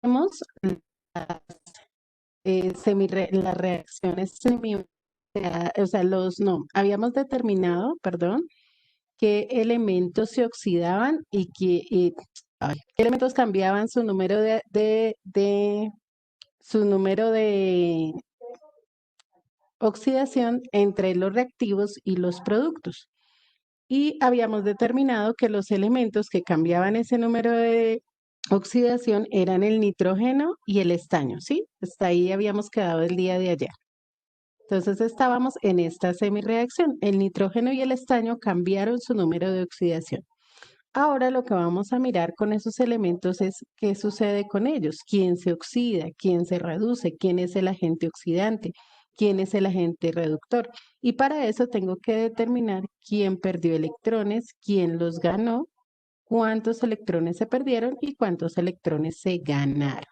Tenemos las, las reacciones o sea, no, habíamos determinado, perdón, qué elementos se oxidaban y qué elementos cambiaban su número su número de oxidación entre los reactivos y los productos. Y habíamos determinado que los elementos que cambiaban ese número de oxidación eran el nitrógeno y el estaño, ¿sí? Hasta ahí habíamos quedado el día de ayer. Entonces estábamos en esta semirreacción. El nitrógeno y el estaño cambiaron su número de oxidación. Ahora lo que vamos a mirar con esos elementos es qué sucede con ellos, quién se oxida, quién se reduce, quién es el agente oxidante, quién es el agente reductor. Y para eso tengo que determinar quién perdió electrones, quién los ganó, cuántos electrones se perdieron y cuántos electrones se ganaron.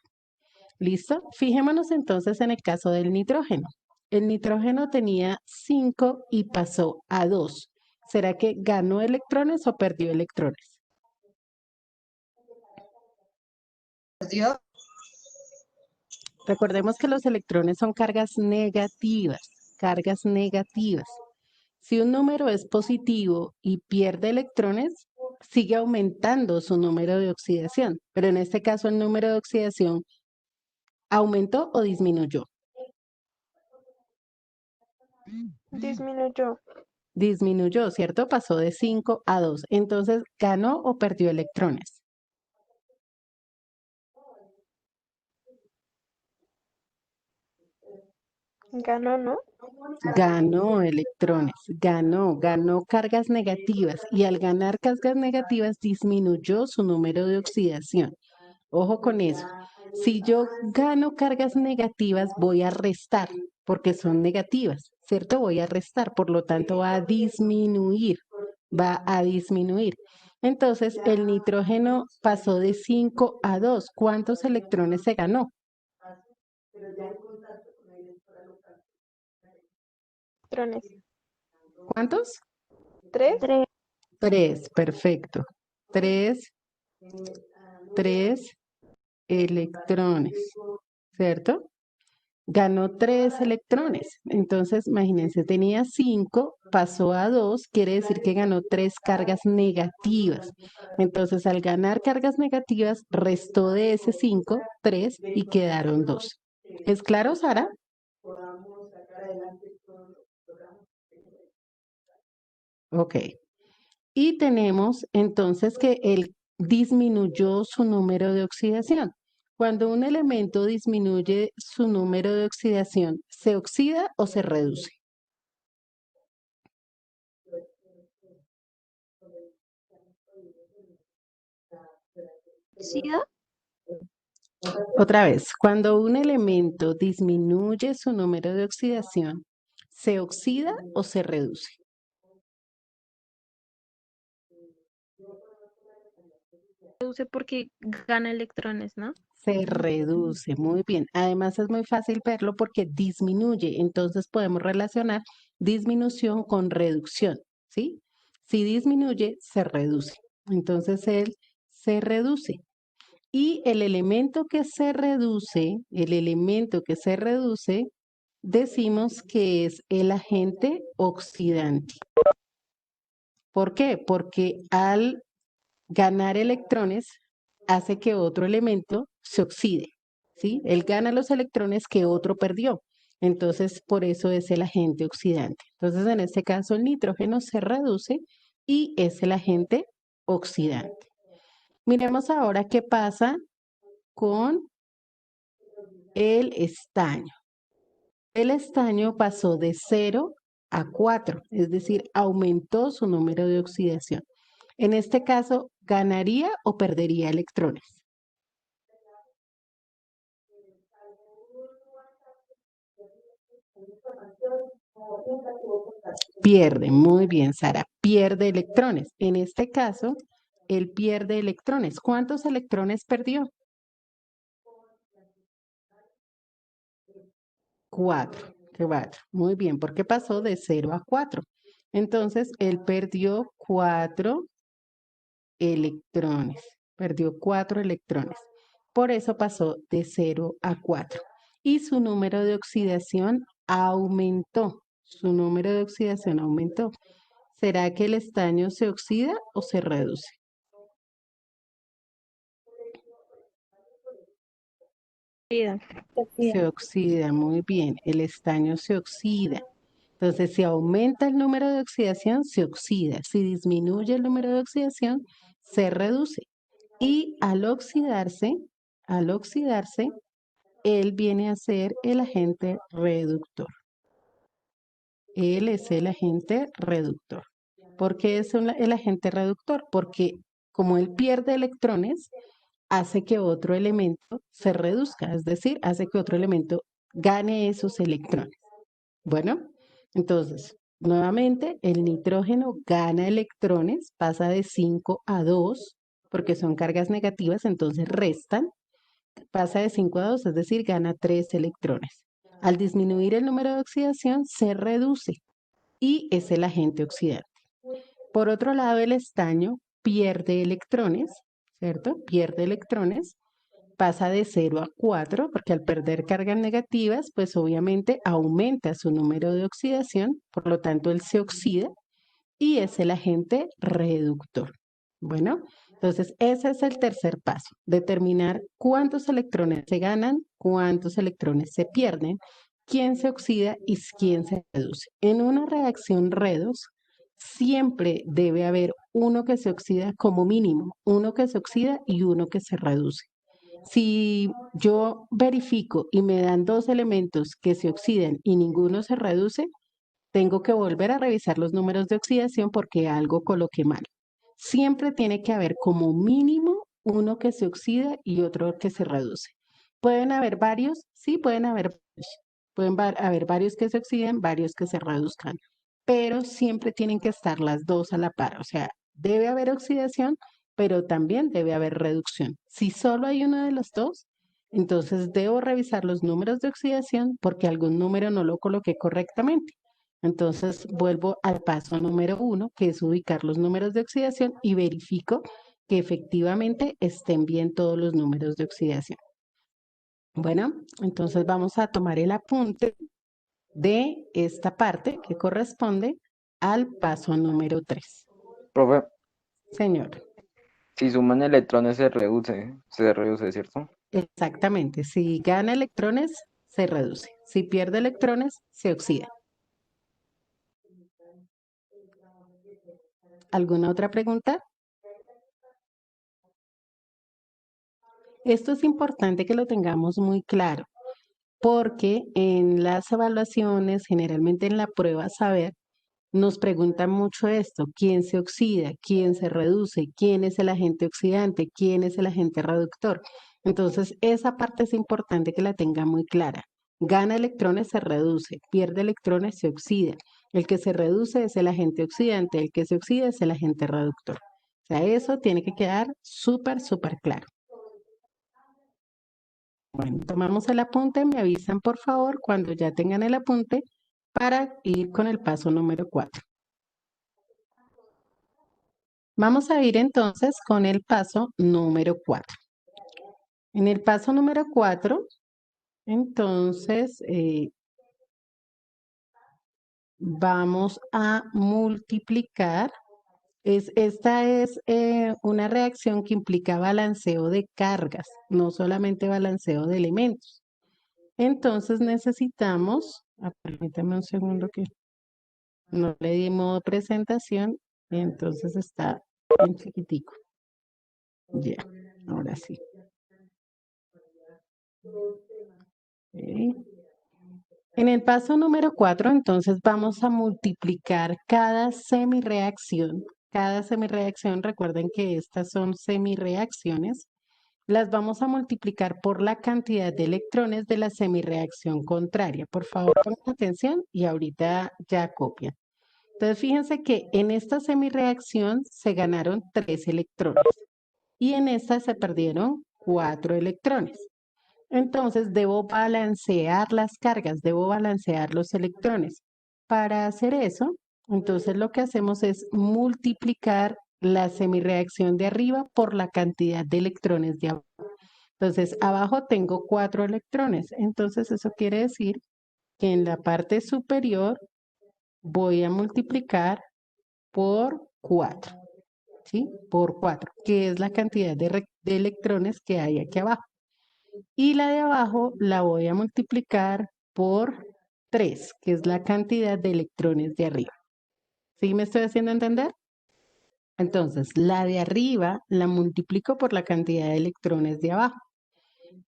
¿Listo? Fijémonos entonces en el caso del nitrógeno. El nitrógeno tenía 5 y pasó a 2. ¿Será que ganó electrones o perdió electrones? Perdió. Recordemos que los electrones son cargas negativas, cargas negativas. Si un número es positivo y pierde electrones, sigue aumentando su número de oxidación, pero en este caso el número de oxidación aumentó o disminuyó. Disminuyó. Disminuyó, ¿cierto? Pasó de 5 a 2. Entonces, ¿ganó o perdió electrones? Ganó, ¿no? Ganó electrones, ganó cargas negativas y al ganar cargas negativas disminuyó su número de oxidación. Ojo con eso. Si yo gano cargas negativas, voy a restar porque son negativas, ¿cierto? Voy a restar, por lo tanto va a disminuir, va a disminuir. Entonces, el nitrógeno pasó de 5 a 2. ¿Cuántos electrones se ganó? Electrones. ¿Cuántos? 3. 3, perfecto. 3 electrones, ¿cierto? Ganó 3 electrones. Entonces, imagínense, tenía 5, pasó a 2, quiere decir que ganó 3 cargas negativas. Entonces, al ganar cargas negativas, restó de ese 5, 3 y quedaron 2. ¿Es claro, Sara? Ok. Y tenemos entonces que él disminuyó su número de oxidación. Cuando un elemento disminuye su número de oxidación, ¿se oxida o se reduce? ¿Oxida? Otra vez, cuando un elemento disminuye su número de oxidación, ¿se oxida o se reduce? Reduce porque gana electrones, ¿no? Se reduce, muy bien. Además es muy fácil verlo porque disminuye, entonces podemos relacionar disminución con reducción, ¿sí? Si disminuye, se reduce. Entonces él se reduce. Y el elemento que se reduce, decimos que es el agente oxidante. ¿Por qué? Porque al ganar electrones hace que otro elemento se oxide, ¿sí? Él gana los electrones que otro perdió. Entonces, por eso es el agente oxidante. Entonces, en este caso, el nitrógeno se reduce y es el agente oxidante. Miremos ahora qué pasa con el estaño. El estaño pasó de 0 a 4, es decir, aumentó su número de oxidación. En este caso, ¿ganaría o perdería electrones? Pierde, muy bien, Sara, pierde electrones. En este caso, él pierde electrones. ¿Cuántos electrones perdió? 4. 4. Muy bien, porque pasó de 0 a 4. Entonces, él perdió 4 electrones. Perdió 4 electrones. Por eso pasó de 0 a 4. Y su número de oxidación aumentó. Su número de oxidación aumentó. ¿Será que el estaño se oxida o se reduce? Oxida. Se oxida, muy bien. El estaño se oxida. Entonces, si aumenta el número de oxidación, se oxida. Si disminuye el número de oxidación, se reduce. Y al oxidarse, él viene a ser el agente reductor. Él es el agente reductor. ¿Por qué es el agente reductor? Porque como él pierde electrones, hace que otro elemento se reduzca, es decir, hace que otro elemento gane esos electrones. Bueno, entonces, nuevamente, el nitrógeno gana electrones, pasa de 5 a 2, porque son cargas negativas, entonces restan, pasa de 5 a 2, es decir, gana 3 electrones. Al disminuir el número de oxidación, se reduce y es el agente oxidante. Por otro lado, el estaño pierde electrones, ¿cierto? Pierde electrones, pasa de 0 a 4, porque al perder cargas negativas, pues obviamente aumenta su número de oxidación, por lo tanto él se oxida y es el agente reductor. Bueno, entonces ese es el tercer paso, determinar cuántos electrones se ganan, cuántos electrones se pierden, quién se oxida y quién se reduce. En una reacción redox siempre debe haber uno que se oxida como mínimo, uno que se oxida y uno que se reduce. Si yo verifico y me dan dos elementos que se oxidan y ninguno se reduce, tengo que volver a revisar los números de oxidación porque algo coloqué mal. Siempre tiene que haber como mínimo uno que se oxida y otro que se reduce. ¿Pueden haber varios? Sí, pueden haber varios. Haber varios que se oxidan, varios que se reduzcan, pero siempre tienen que estar las dos a la par. O sea, debe haber oxidación, pero también debe haber reducción. Si solo hay uno de los dos, entonces debo revisar los números de oxidación porque algún número no lo coloqué correctamente. Entonces vuelvo al paso número 1, que es ubicar los números de oxidación y verifico que efectivamente estén bien todos los números de oxidación. Bueno, entonces vamos a tomar el apunte de esta parte que corresponde al paso número 3. Profe, Señor, si suman electrones se reduce, ¿cierto? exactamente. Si gana electrones, se reduce. Si pierde electrones, se oxida. ¿Alguna otra pregunta? Esto es importante que lo tengamos muy claro, porque en las evaluaciones, generalmente en la prueba saber, nos preguntan mucho esto: ¿quién se oxida? ¿Quién se reduce? ¿Quién es el agente oxidante? ¿Quién es el agente reductor? Entonces, esa parte es importante que la tenga muy clara. Gana electrones, se reduce; pierde electrones, se oxida. El que se reduce es el agente oxidante; el que se oxida es el agente reductor. O sea, eso tiene que quedar súper, súper claro. Bueno, tomamos el apunte, me avisan por favor cuando ya tengan el apunte para ir con el paso número 4. Vamos a ir entonces con el paso número 4. En el paso número 4, entonces vamos a multiplicar. Esta es una reacción que implica balanceo de cargas, no solamente balanceo de elementos. Entonces necesitamos, permítame un segundo que no le di modo presentación, y entonces está en chiquitico. Ya, ahora sí. Okay. En el paso número 4, entonces vamos a multiplicar cada semirreacción. Cada semirreacción, recuerden que estas son semirreacciones, las vamos a multiplicar por la cantidad de electrones de la semirreacción contraria. Por favor, pongan atención y ahorita ya copian. Entonces, fíjense que en esta semirreacción se ganaron 3 electrones y en esta se perdieron 4 electrones. Entonces, debo balancear las cargas, debo balancear los electrones. Para hacer eso, entonces lo que hacemos es multiplicar la semirreacción de arriba por la cantidad de electrones de abajo. Entonces, abajo tengo 4 electrones. Entonces, eso quiere decir que en la parte superior voy a multiplicar por 4, ¿sí? Por 4, que es la cantidad de electrones que hay aquí abajo. Y la de abajo la voy a multiplicar por 3, que es la cantidad de electrones de arriba. ¿Sí me estoy haciendo entender? Entonces, la de arriba la multiplico por la cantidad de electrones de abajo.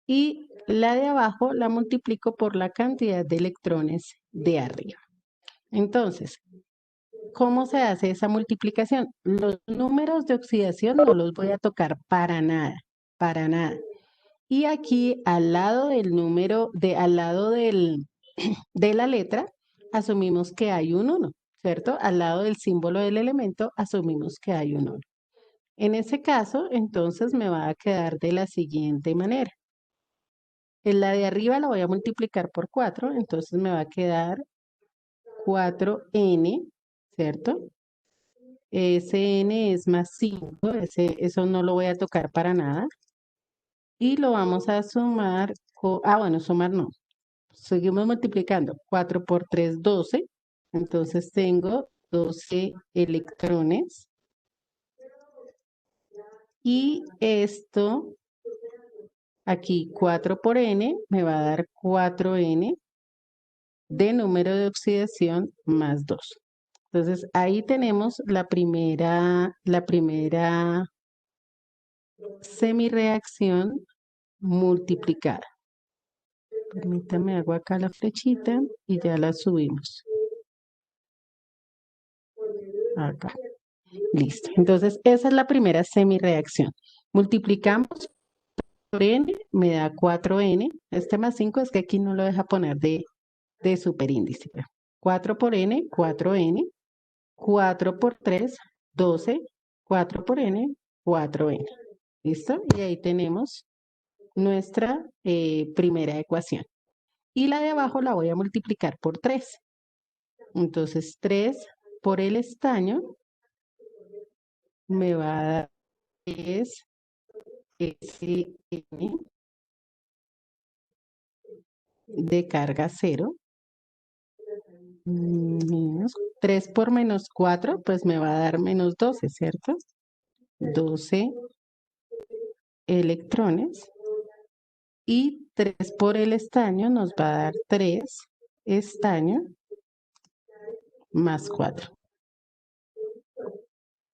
Y la de abajo la multiplico por la cantidad de electrones de arriba. Entonces, ¿cómo se hace esa multiplicación? Los números de oxidación no los voy a tocar para nada, para nada. Y aquí al lado del número, al lado de la letra, asumimos que hay un 1, ¿cierto? Al lado del símbolo del elemento, asumimos que hay un 1. En ese caso, entonces me va a quedar de la siguiente manera. En la de arriba la voy a multiplicar por 4, entonces me va a quedar 4n, ¿cierto? Ese n es más 5, eso no lo voy a tocar para nada. Y lo vamos a sumar, bueno, sumar no. Seguimos multiplicando. 4 por 3, 12. Entonces tengo 12 electrones. Y esto, aquí 4 por n, me va a dar 4n de número de oxidación más 2. Entonces ahí tenemos la primera semireacción multiplicada. Permítame, hago acá la flechita y ya la subimos. Acá. Listo. Entonces, esa es la primera semireacción. Multiplicamos por n, me da 4n. Este más 5 es que aquí no lo deja poner de superíndice. 4 por n, 4n. 4 por 3, 12. 4 por n, 4n. ¿Listo? Y ahí tenemos nuestra primera ecuación. Y la de abajo la voy a multiplicar por 3. Entonces, 3 por el estaño me va a dar 3 SN de carga 0. Menos 3 por menos 4, pues me va a dar menos 12, ¿cierto? 12 electrones. Y 3 por el estaño nos va a dar 3 estaño más 4.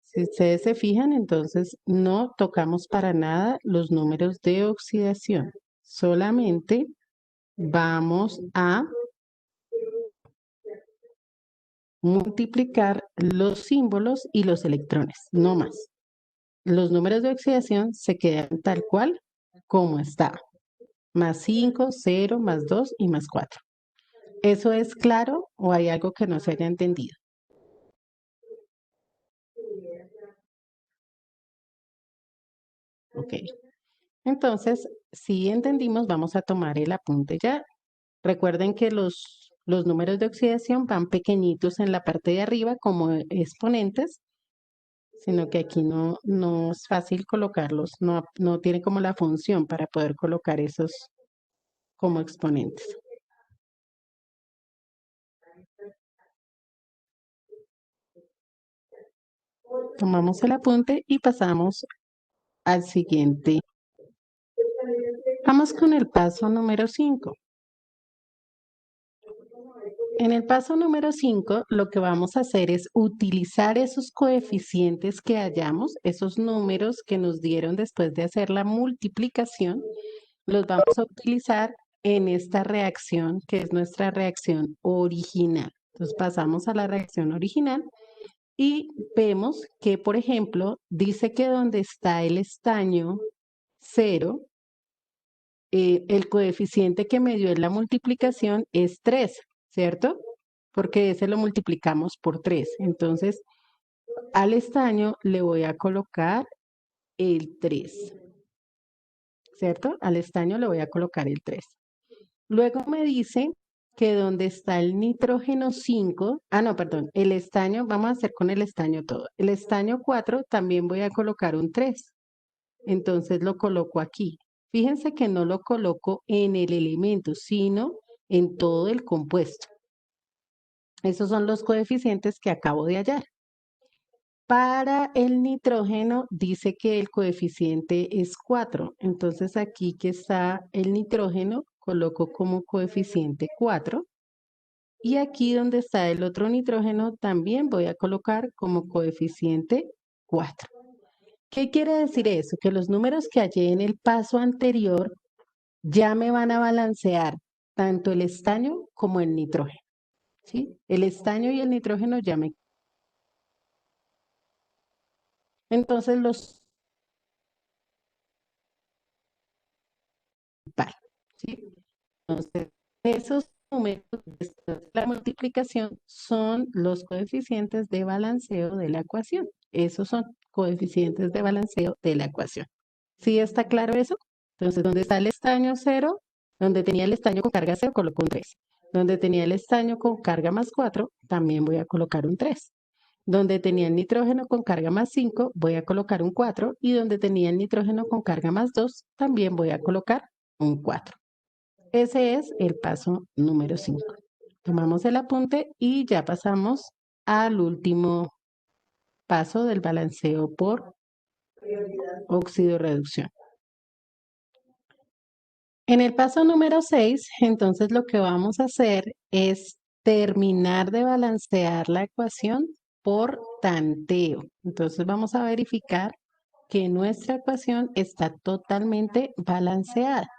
Si ustedes se fijan, entonces no tocamos para nada los números de oxidación. Solamente vamos a multiplicar los símbolos y los electrones, no más. Los números de oxidación se quedan tal cual como está. Más 5, 0, más 2 y más 4. ¿Eso es claro o hay algo que no se haya entendido? Ok. Entonces, si entendimos, vamos a tomar el apunte ya. Recuerden que los números de oxidación van pequeñitos en la parte de arriba como exponentes, sino que aquí no es fácil colocarlos, no tiene como la función para poder colocar esos como exponentes. Tomamos el apunte y pasamos al siguiente. Vamos con el paso número 5. En el paso número 5, lo que vamos a hacer es utilizar esos coeficientes que hallamos, esos números que nos dieron después de hacer la multiplicación, los vamos a utilizar en esta reacción, que es nuestra reacción original. Entonces pasamos a la reacción original y vemos que, por ejemplo, dice que donde está el estaño 0, el coeficiente que me dio en la multiplicación es 3, ¿cierto? Porque ese lo multiplicamos por 3. Entonces, al estaño le voy a colocar el 3, ¿cierto? Al estaño le voy a colocar el 3. Luego me dice que donde está el nitrógeno 5, no, perdón, el estaño, vamos a hacer con el estaño todo. El estaño 4 también voy a colocar un 3. Entonces lo coloco aquí, Fíjense que no lo coloco en el elemento, sino en todo el compuesto. Esos son los coeficientes que acabo de hallar. Para el nitrógeno dice que el coeficiente es 4. Entonces aquí que está el nitrógeno, coloco como coeficiente 4. Y aquí donde está el otro nitrógeno también voy a colocar como coeficiente 4. ¿Qué quiere decir eso? Que los números que hallé en el paso anterior ya me van a balancear tanto el estaño como el nitrógeno. ¿Sí? El estaño y el nitrógeno ya me... Entonces los... Vale, ¿sí? Entonces, esos números después de la multiplicación son los coeficientes de balanceo de la ecuación. Esos son coeficientes de balanceo de la ecuación. ¿Sí está claro eso? Entonces, donde está el estaño 0, donde tenía el estaño con carga 0, coloco un 3. Donde tenía el estaño con carga más 4, también voy a colocar un 3. Donde tenía el nitrógeno con carga más 5, voy a colocar un 4. Y donde tenía el nitrógeno con carga más 2, también voy a colocar un 4. Ese es el paso número 5. Tomamos el apunte y ya pasamos al último paso del balanceo por óxido reducción. En el paso número 6, entonces lo que vamos a hacer es terminar de balancear la ecuación por tanteo. Entonces vamos a verificar que nuestra ecuación está totalmente balanceada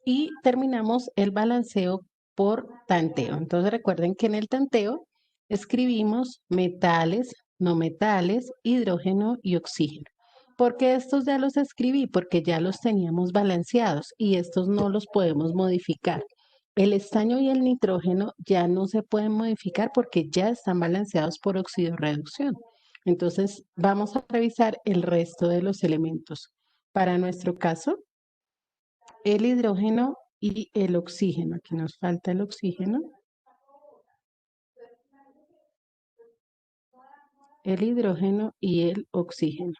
y terminamos el balanceo por tanteo. Entonces recuerden que en el tanteo escribimos metales, no metales, hidrógeno y oxígeno. ¿Por qué estos ya los escribí? Porque ya los teníamos balanceados y estos no los podemos modificar. El estaño y el nitrógeno ya no se pueden modificar porque ya están balanceados por oxidorreducción. Entonces vamos a revisar el resto de los elementos. Para nuestro caso, el hidrógeno y el oxígeno. Aquí nos falta el oxígeno. El hidrógeno y el oxígeno.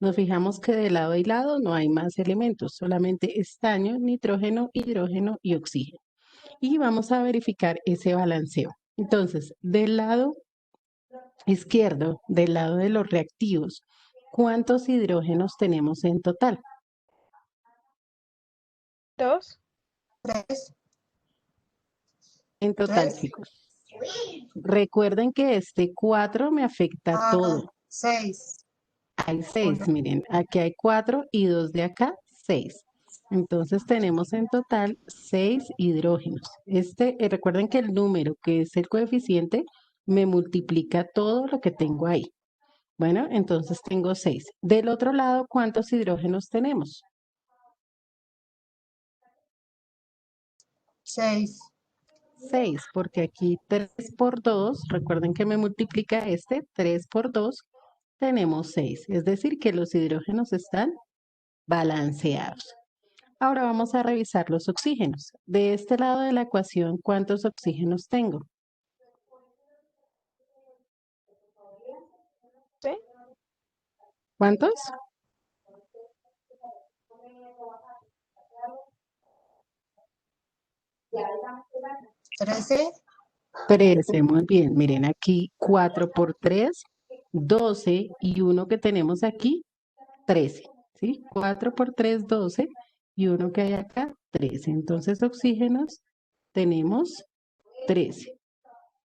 Nos fijamos que de lado y lado no hay más elementos, solamente estaño, nitrógeno, hidrógeno y oxígeno. Y vamos a verificar ese balanceo. Entonces, del lado izquierdo, del lado de los reactivos, ¿cuántos hidrógenos tenemos en total? 2. 3, En total, Tres. chicos. Recuerden que este 4 me afecta todo. 6. Hay 6, Uno. miren, aquí hay 4 y 2 de acá, 6. Entonces tenemos en total 6 hidrógenos. Recuerden que el número que es el coeficiente me multiplica todo lo que tengo ahí. Bueno, entonces tengo 6. Del otro lado, ¿cuántos hidrógenos tenemos? 6. 6, porque aquí 3 por 2, recuerden que me multiplica 3 por 2, tenemos 6. Es decir, que los hidrógenos están balanceados. Ahora vamos a revisar los oxígenos. De este lado de la ecuación, ¿cuántos oxígenos tengo? ¿Sí? ¿Cuántos? 13. 13, muy bien. Miren aquí, 4 por 3, 12 y uno que tenemos aquí, 13. ¿Sí? 4 por 3, 12 y uno que hay acá, 13. Entonces, oxígenos tenemos 13.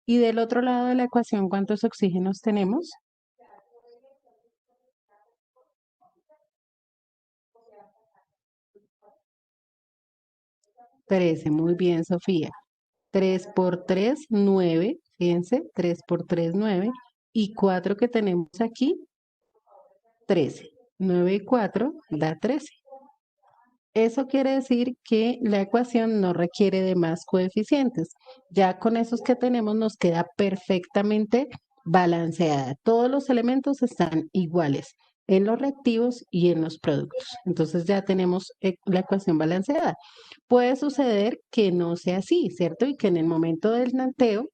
Y del otro lado de la ecuación, ¿cuántos oxígenos tenemos? 13, muy bien, Sofía. 3 por 3, 9. Fíjense, 3 por 3, 9. Y 4 que tenemos aquí, 13. 9 y 4 da 13. Eso quiere decir que la ecuación no requiere de más coeficientes. Ya con esos que tenemos nos queda perfectamente balanceada. Todos los elementos están iguales en los reactivos y en los productos. Entonces ya tenemos la ecuación balanceada. Puede suceder que no sea así, ¿cierto? Y que en el momento del tanteo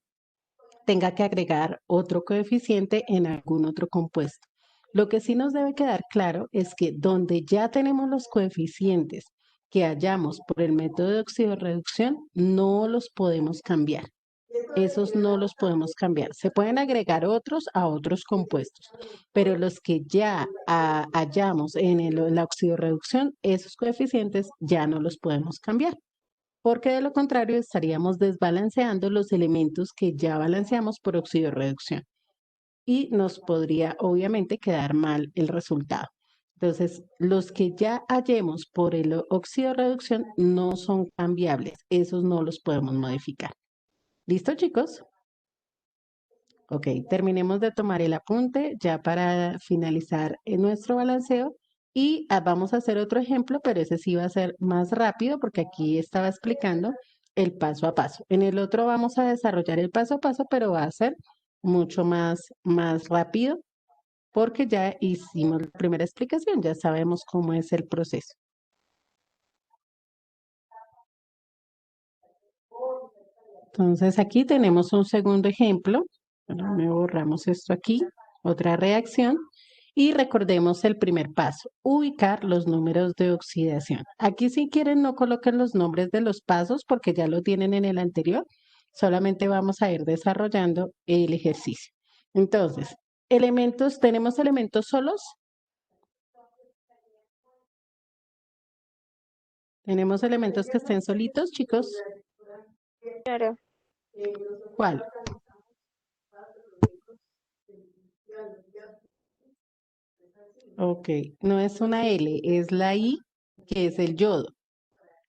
tenga que agregar otro coeficiente en algún otro compuesto. Lo que sí nos debe quedar claro es que donde ya tenemos los coeficientes que hallamos por el método de oxidorreducción no los podemos cambiar. Esos no los podemos cambiar. Se pueden agregar otros a otros compuestos, pero los que ya hallamos en la oxidorreducción, esos coeficientes ya no los podemos cambiar, porque de lo contrario estaríamos desbalanceando los elementos que ya balanceamos por oxidorreducción y nos podría obviamente quedar mal el resultado. Entonces, los que ya hallemos por el oxidorreducción no son cambiables, esos no los podemos modificar. ¿Listo, chicos? Ok, terminemos de tomar el apunte ya para finalizar nuestro balanceo y vamos a hacer otro ejemplo, pero ese sí va a ser más rápido porque aquí estaba explicando el paso a paso. En el otro vamos a desarrollar el paso a paso, pero va a ser mucho más rápido porque ya hicimos la primera explicación, ya sabemos cómo es el proceso. Entonces aquí tenemos un segundo ejemplo. Bueno, me borramos esto aquí, otra reacción. Y recordemos el primer paso, ubicar los números de oxidación. Aquí si quieren no coloquen los nombres de los pasos porque ya lo tienen en el anterior. Solamente vamos a ir desarrollando el ejercicio. Entonces, ¿tenemos elementos solos? ¿Tenemos elementos que estén solitos, chicos? Claro. ¿Cuál? Ok, no es una L, es la I, que es el yodo.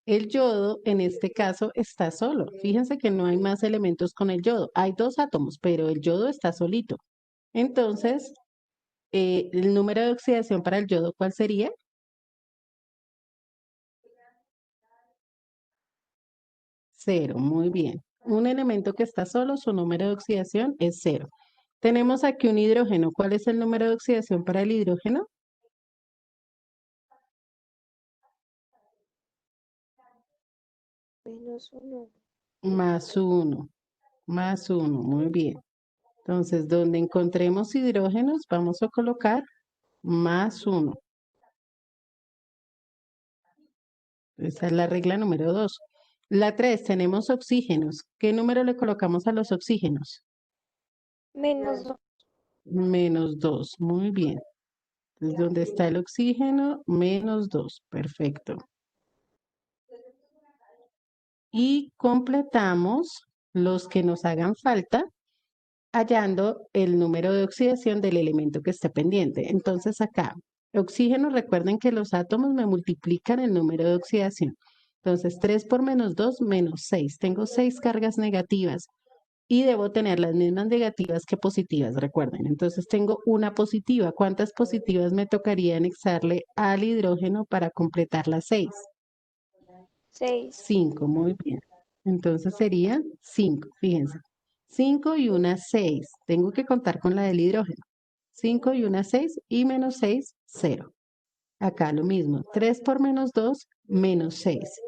El yodo, en este caso, está solo. Fíjense que no hay más elementos con el yodo. Hay dos átomos, pero el yodo está solito. Entonces, el número de oxidación para el yodo, ¿cuál sería? 0, muy bien. Un elemento que está solo, su número de oxidación es 0. Tenemos aquí un hidrógeno. ¿Cuál es el número de oxidación para el hidrógeno? -1. Más 1, muy bien. Entonces, donde encontremos hidrógenos, vamos a colocar más 1. Esa es la regla número 2. La 3, tenemos oxígenos. ¿Qué número le colocamos a los oxígenos? -2. Menos 2, muy bien. Entonces, ¿dónde está el oxígeno? Menos 2, perfecto. Y completamos los que nos hagan falta hallando el número de oxidación del elemento que esté pendiente. Entonces acá, oxígeno, recuerden que los átomos me multiplican el número de oxidación. Entonces 3 por menos 2, menos 6. Tengo 6 cargas negativas y debo tener las mismas negativas que positivas, recuerden. Entonces tengo una positiva. ¿Cuántas positivas me tocaría anexarle al hidrógeno para completar las 6? 6. 5, muy bien. Entonces serían 5, fíjense. 5 y una 6. Tengo que contar con la del hidrógeno. 5 y una 6 y menos 6, 0. Acá lo mismo. 3 por menos 2, menos 6.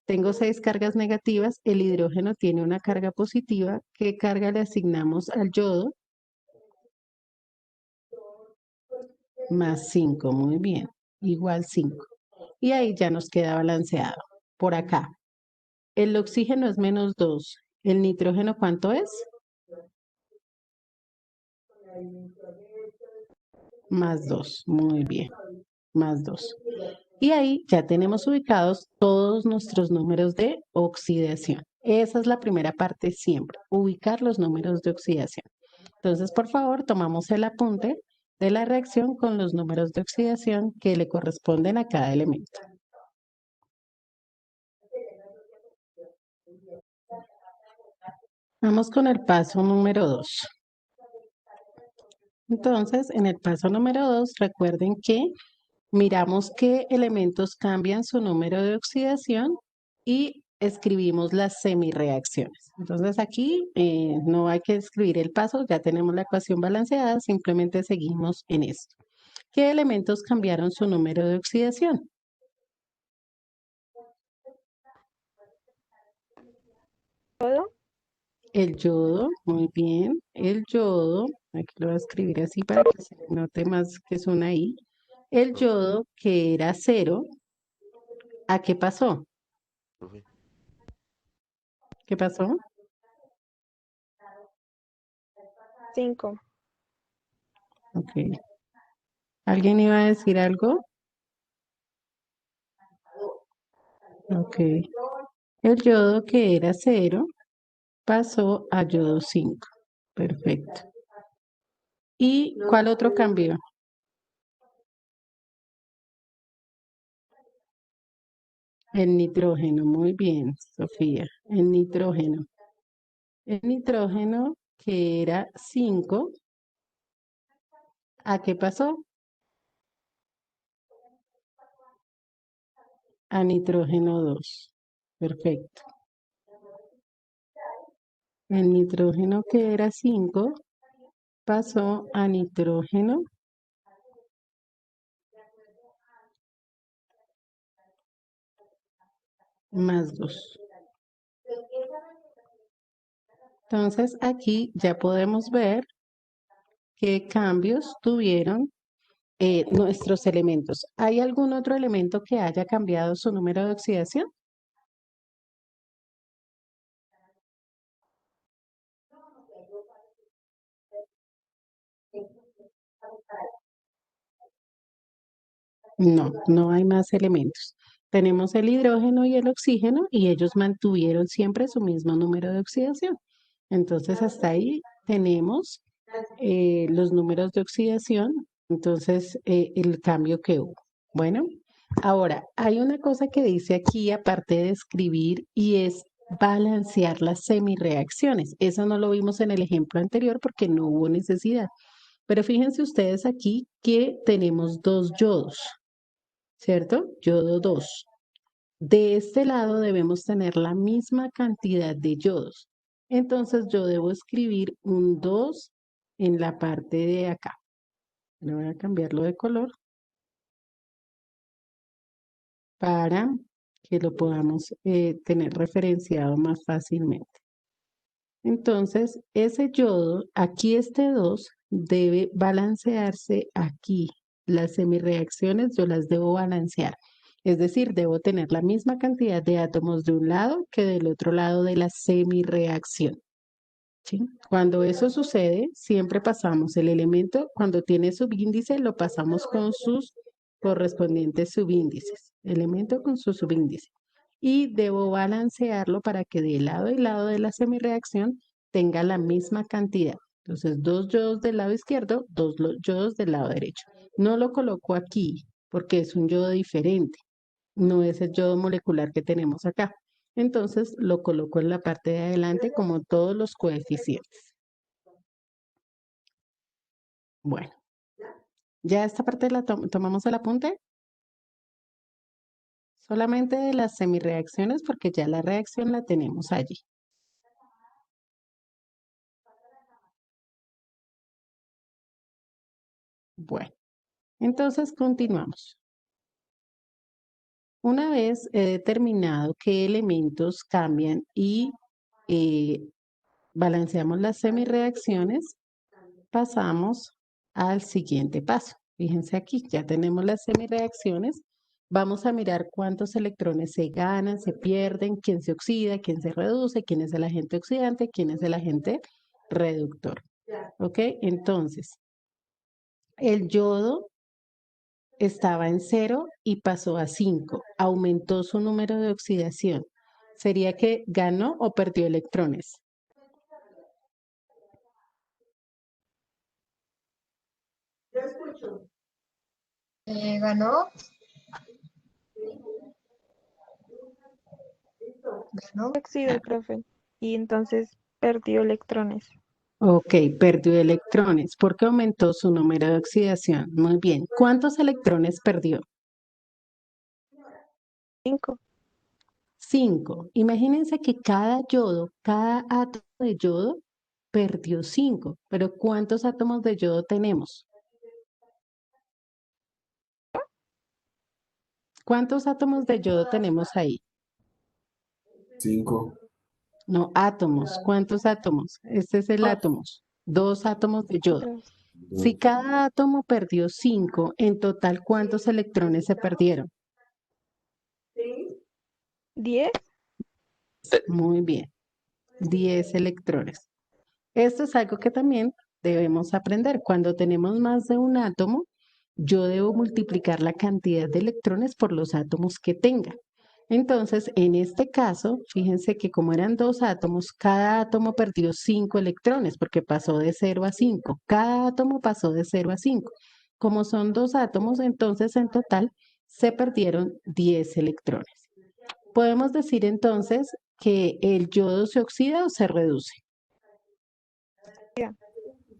Tengo 6 cargas negativas. El hidrógeno tiene una carga positiva. ¿Qué carga le asignamos al yodo? Más 5, muy bien. Igual 5. Y ahí ya nos queda balanceado. Por acá. El oxígeno es menos 2. ¿El nitrógeno cuánto es? Más 2. Muy bien. Más 2. Y ahí ya tenemos ubicados todos nuestros números de oxidación. Esa es la primera parte siempre, ubicar los números de oxidación. Entonces, por favor, tomamos el apunte de la reacción con los números de oxidación que le corresponden a cada elemento. Vamos con el paso número 2. Entonces, en el paso número 2, recuerden que miramos qué elementos cambian su número de oxidación y escribimos las semireacciones. Entonces aquí no hay que escribir el paso, ya tenemos la ecuación balanceada, simplemente seguimos en esto. ¿Qué elementos cambiaron su número de oxidación? ¿Todo? El yodo, muy bien. El yodo, aquí lo voy a escribir así para que se note más que es una I. El yodo, que era 0, ¿A qué pasó? Profe. ¿Qué pasó? 5. Ok. ¿Alguien iba a decir algo? Ok. El yodo que era 0 pasó a yodo 5. Perfecto. ¿Y cuál otro cambio? El nitrógeno. Muy bien, Sofía. El nitrógeno. El nitrógeno que era 5, ¿a qué pasó? A nitrógeno 2. Perfecto. El nitrógeno que era 5 pasó a nitrógeno más 2. Entonces aquí ya podemos ver qué cambios tuvieron nuestros elementos. ¿Hay algún otro elemento que haya cambiado su número de oxidación? No, no hay más elementos. Tenemos el hidrógeno y el oxígeno y ellos mantuvieron siempre su mismo número de oxidación. Entonces hasta ahí tenemos los números de oxidación, entonces el cambio que hubo. Bueno, ahora hay una cosa que dice aquí aparte de escribir y es balancear las semirreacciones. Eso no lo vimos en el ejemplo anterior porque no hubo necesidad. Pero fíjense ustedes aquí que tenemos dos yodos, ¿cierto? Yodo 2. De este lado debemos tener la misma cantidad de yodos. Entonces yo debo escribir un 2 en la parte de acá. Le voy a cambiarlo de color para que lo podamos tener referenciado más fácilmente. Entonces, ese yodo, aquí este 2 debe balancearse aquí. Las semirreacciones yo las debo balancear. Es decir, debo tener la misma cantidad de átomos de un lado que del otro lado de la semirreacción. ¿Sí? Cuando eso sucede, siempre pasamos el elemento, cuando tiene subíndice, lo pasamos con sus correspondientes subíndices. Elemento con su subíndice. Y debo balancearlo para que de lado y lado de la semirreacción tenga la misma cantidad. Entonces, 2 yodos del lado izquierdo, 2 yodos del lado derecho. No lo coloco aquí porque es un yodo diferente. No es el yodo molecular que tenemos acá. Entonces lo coloco en la parte de adelante como todos los coeficientes. Bueno, ya esta parte la tomamos el apunte. Solamente de las semirreacciones porque ya la reacción la tenemos allí. Bueno, entonces continuamos. Una vez he determinado qué elementos cambian y balanceamos las semirreacciones, pasamos al siguiente paso. Fíjense aquí, ya tenemos las semirreacciones. Vamos a mirar cuántos electrones se ganan, se pierden, quién se oxida, quién se reduce, quién es el agente oxidante, quién es el agente reductor. ¿Ok? Entonces, el yodo estaba en 0 y pasó a 5. Aumentó su número de oxidación. ¿Sería que ganó o perdió electrones? Ganó. Ganó. Oxidó, profe. Y entonces perdió electrones. Ok, perdió electrones porque aumentó su número de oxidación. Muy bien. ¿Cuántos electrones perdió? 5. 5. Imagínense que cada yodo, cada átomo de yodo perdió 5. Pero ¿cuántos átomos de yodo tenemos? ¿Cuántos átomos de yodo tenemos ahí? 5. No, átomos. ¿Cuántos átomos? Este es el átomo. 2 átomos de yodo. 2. Si cada átomo perdió 5, en total, ¿cuántos electrones se perdieron? 10. Muy bien. 10 electrones. Esto es algo que también debemos aprender. Cuando tenemos más de un átomo, yo debo multiplicar la cantidad de electrones por los átomos que tenga. Entonces, en este caso, fíjense que como eran dos átomos, cada átomo perdió 5 electrones porque pasó de 0 a 5. Cada átomo pasó de 0 a 5. Como son dos átomos, entonces en total se perdieron 10 electrones. Podemos decir entonces que el yodo se oxida o se reduce.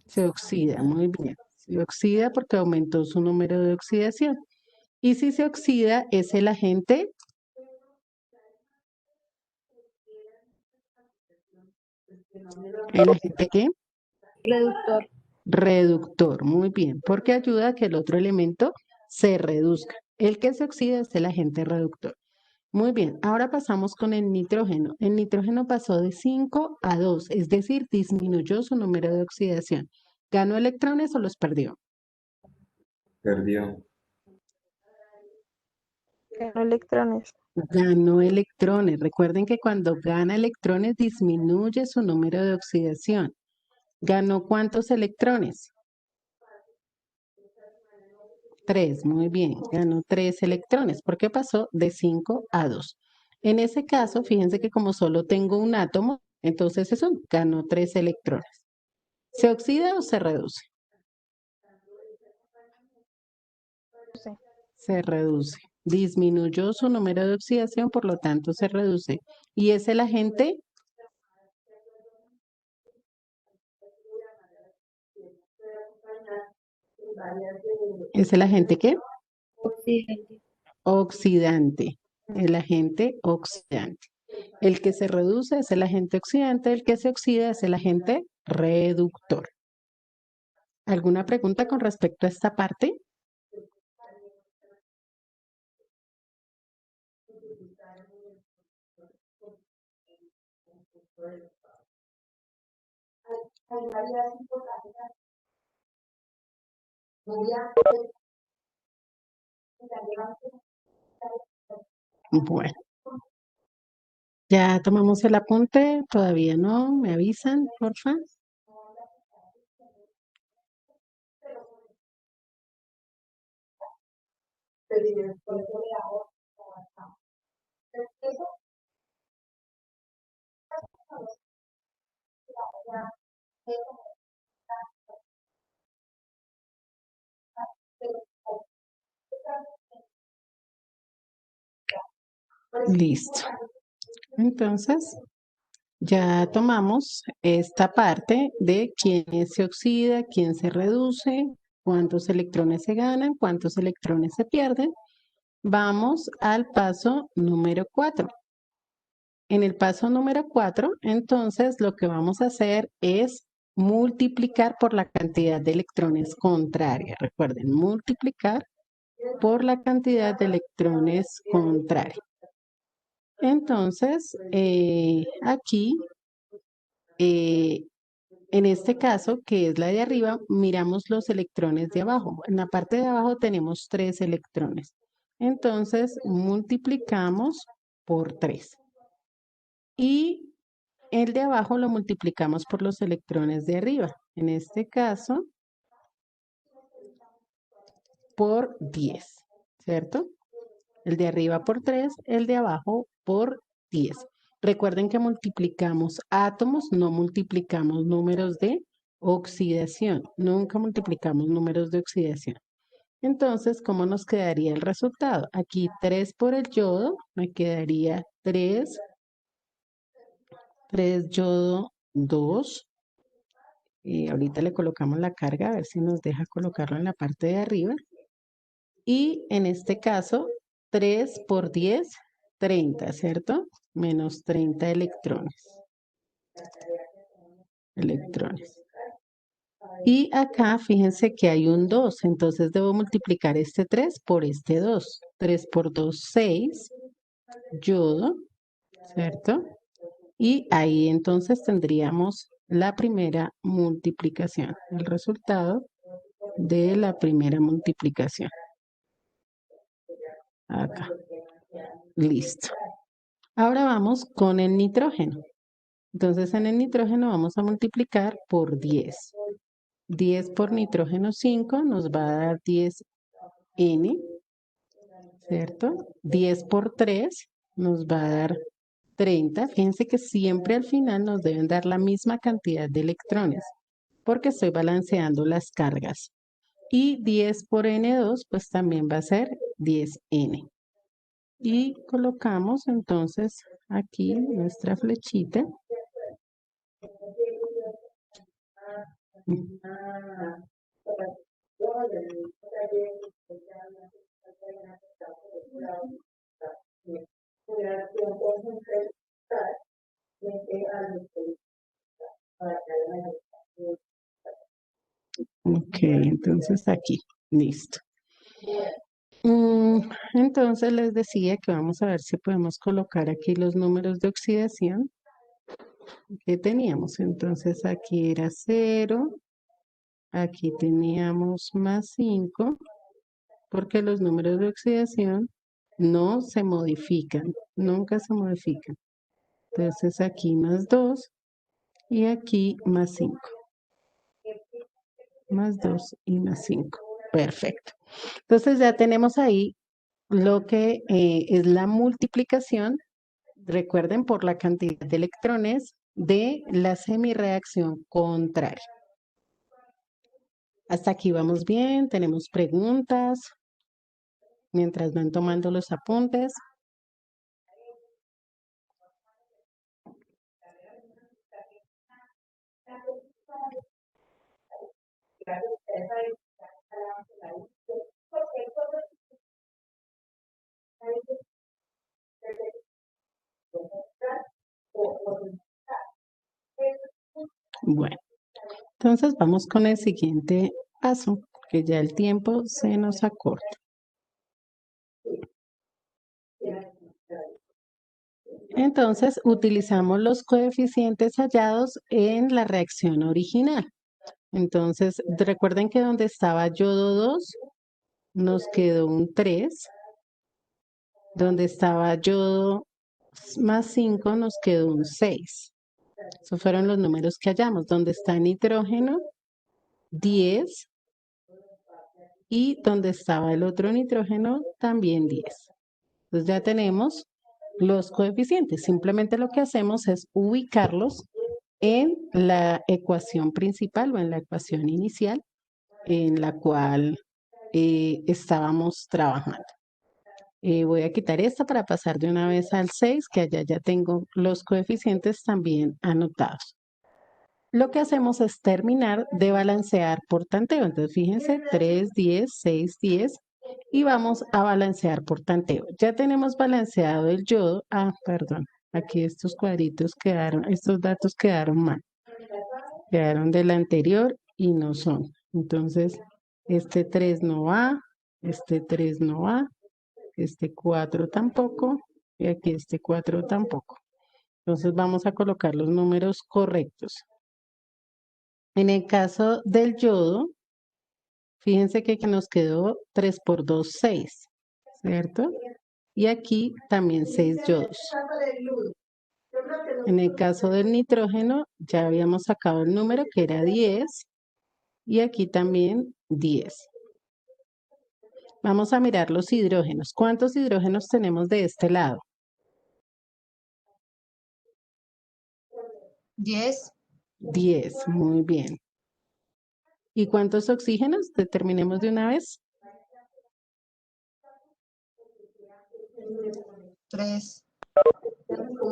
Se oxida, muy bien. Se oxida porque aumentó su número de oxidación. Y si se oxida, es el agente. ¿El agente qué? Reductor. Reductor, muy bien, porque ayuda a que el otro elemento se reduzca. El que se oxida es el agente reductor. Muy bien, ahora pasamos con el nitrógeno. El nitrógeno pasó de 5 a 2, es decir, disminuyó su número de oxidación. ¿Ganó electrones o los perdió? Perdió. Ganó electrones. Ganó electrones. Recuerden que cuando gana electrones disminuye su número de oxidación. ¿Ganó cuántos electrones? 3, muy bien. Ganó 3 electrones porque pasó de 5 a 2. En ese caso, fíjense que como solo tengo un átomo, entonces eso ganó 3 electrones. ¿Se oxida o se reduce? Sí. Se reduce. Disminuyó su número de oxidación, por lo tanto se reduce. ¿Y es el agente? ¿Es el agente qué? Oxidante. Oxidante. El agente oxidante. El que se reduce es el agente oxidante, el que se oxida es el agente reductor. ¿Alguna pregunta con respecto a esta parte? Bueno, ya tomamos el apunte, todavía no, me avisan, porfa. Listo. Entonces, ya tomamos esta parte de quién se oxida, quién se reduce, cuántos electrones se ganan, cuántos electrones se pierden. Vamos al paso número 4. En el paso número 4, entonces, lo que vamos a hacer es multiplicar por la cantidad de electrones contraria. Recuerden, multiplicar por la cantidad de electrones contraria. Entonces, aquí, en este caso, que es la de arriba, miramos los electrones de abajo. En la parte de abajo tenemos 3 electrones. Entonces, multiplicamos por 3. Y el de abajo lo multiplicamos por los electrones de arriba. En este caso, por 10, ¿cierto? El de arriba por 3, el de abajo por 10. Recuerden que multiplicamos átomos, no multiplicamos números de oxidación. Nunca multiplicamos números de oxidación. Entonces, ¿cómo nos quedaría el resultado? Aquí 3 por el yodo, me quedaría 3 yodo 2. Y ahorita le colocamos la carga, a ver si nos deja colocarlo en la parte de arriba. Y en este caso, 3 por 10, 30, ¿cierto? Menos 30 electrones. Y acá, fíjense que hay un 2, entonces debo multiplicar este 3 por este 2. 3 por 2, 6, yodo, ¿cierto? Y ahí entonces tendríamos la primera multiplicación, el resultado de la primera multiplicación. Acá. Listo. Ahora vamos con el nitrógeno. Entonces en el nitrógeno vamos a multiplicar por 10. 10 por nitrógeno 5 nos va a dar 10N, ¿cierto? 10 por 3 nos va a dar 30. Fíjense que siempre al final nos deben dar la misma cantidad de electrones, porque estoy balanceando las cargas. Y 10 por N2, pues también va a ser 10N. Y colocamos entonces aquí nuestra flechita. Ok, entonces aquí, listo. Entonces les decía que vamos a ver si podemos colocar aquí los números de oxidación que teníamos. Entonces aquí era 0, aquí teníamos más 5, porque los números de oxidación no se modifican, nunca se modifican. Entonces aquí más 2 y aquí más 5. Más 2 y más 5. Perfecto. Entonces ya tenemos ahí lo que es la multiplicación, recuerden, por la cantidad de electrones de la semirreacción contraria. Hasta aquí vamos bien, tenemos preguntas mientras van tomando los apuntes. Bueno, entonces vamos con el siguiente paso, que ya el tiempo se nos acorta. Entonces utilizamos los coeficientes hallados en la reacción original. Entonces recuerden que donde estaba yodo 2 nos quedó un 3. Donde estaba yodo más 5 nos quedó un 6. Esos fueron los números que hallamos. Donde está nitrógeno, 10. Y donde estaba el otro nitrógeno, también 10. Entonces ya tenemos los coeficientes. Simplemente lo que hacemos es ubicarlos en la ecuación principal o en la ecuación inicial en la cual estábamos trabajando. Voy a quitar esta para pasar de una vez al 6, que allá ya tengo los coeficientes también anotados. Lo que hacemos es terminar de balancear por tanteo. Entonces, fíjense, 3, 10, 6, 10. Y vamos a balancear por tanteo. Ya tenemos balanceado el yodo. Ah, perdón. Aquí estos cuadritos quedaron, estos datos quedaron mal. Quedaron del anterior y no son. Entonces, este 3 no va, este 3 no va, este 4 tampoco, y aquí este 4 tampoco. Entonces vamos a colocar los números correctos. En el caso del yodo, fíjense que nos quedó 3 por 2, 6, ¿cierto? Y aquí también 6 yodos. En el caso del nitrógeno, ya habíamos sacado el número que era 10, y aquí también 10. Vamos a mirar los hidrógenos. ¿Cuántos hidrógenos tenemos de este lado? 10. 10, muy bien. ¿Y cuántos oxígenos? Determinemos de una vez. 3.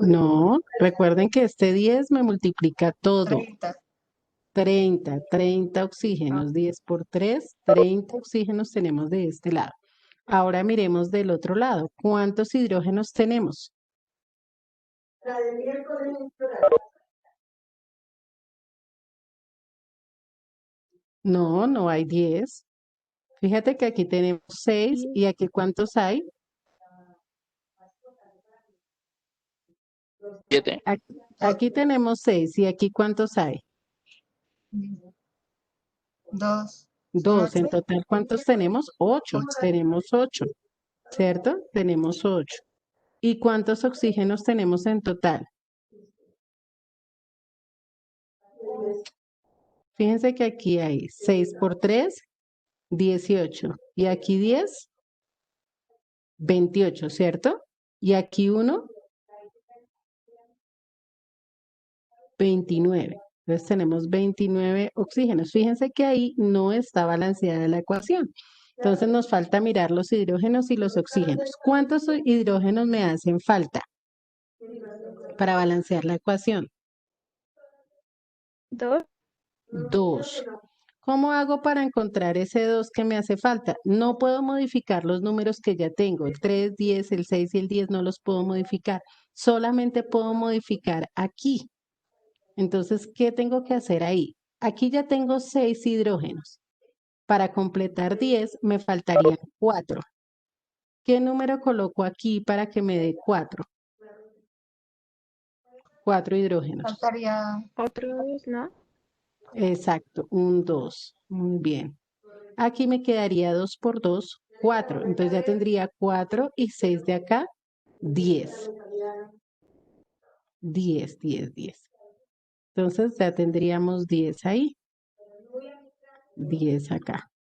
No, recuerden que este 10 me multiplica todo. 30. 30 oxígenos. 10 por 3, 30 oxígenos tenemos de este lado. Ahora miremos del otro lado. ¿Cuántos hidrógenos tenemos? No, no hay 10. Fíjate que aquí tenemos 6 y aquí ¿cuántos hay? 7. Aquí tenemos 6 y aquí ¿cuántos hay? 2. 2. En total, ¿cuántos tenemos? 8. Tenemos 8, ¿cierto? Tenemos 8. ¿Y cuántos oxígenos tenemos en total? Fíjense que aquí hay 6 por 3, 18. Y aquí 10, 28, ¿cierto? Y aquí 1, 29. Entonces tenemos 29 oxígenos. Fíjense que ahí no está balanceada la ecuación. Entonces nos falta mirar los hidrógenos y los oxígenos. ¿Cuántos hidrógenos me hacen falta para balancear la ecuación? 2. 2. ¿Cómo hago para encontrar ese 2 que me hace falta? No puedo modificar los números que ya tengo. El 3, 10, el 6 y el 10 no los puedo modificar. Solamente puedo modificar aquí. Entonces, ¿qué tengo que hacer ahí? Aquí ya tengo 6 hidrógenos. Para completar 10 me faltarían 4. ¿Qué número coloco aquí para que me dé 4? 4 hidrógenos. Faltaría Otro 2, ¿no? Exacto, un 2. Muy bien. Aquí me quedaría 2 por 2, 4. Entonces ya tendría 4 y 6 de acá, 10. 10, 10, 10. Entonces ya tendríamos 10 ahí. 10 acá.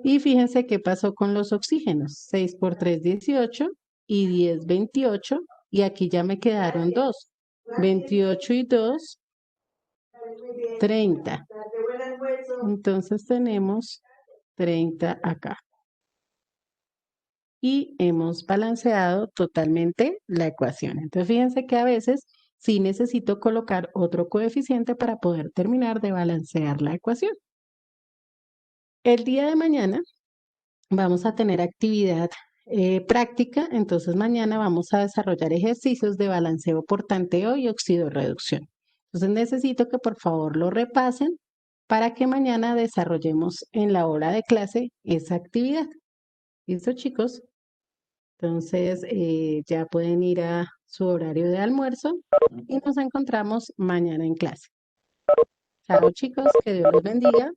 Y fíjense qué pasó con los oxígenos. 6 por 3, 18 y 10, 28. Y aquí ya me quedaron 2. 28 y 2, 30. Entonces tenemos 30 acá. Y hemos balanceado totalmente la ecuación. Entonces fíjense que a veces sí necesito colocar otro coeficiente para poder terminar de balancear la ecuación. El día de mañana vamos a tener actividad práctica, entonces mañana vamos a desarrollar ejercicios de balanceo por tanteo y oxidorreducción. Entonces necesito que por favor lo repasen para que mañana desarrollemos en la hora de clase esa actividad. ¿Listo, chicos? Entonces ya pueden ir a su horario de almuerzo y nos encontramos mañana en clase. Chao, chicos, que Dios los bendiga.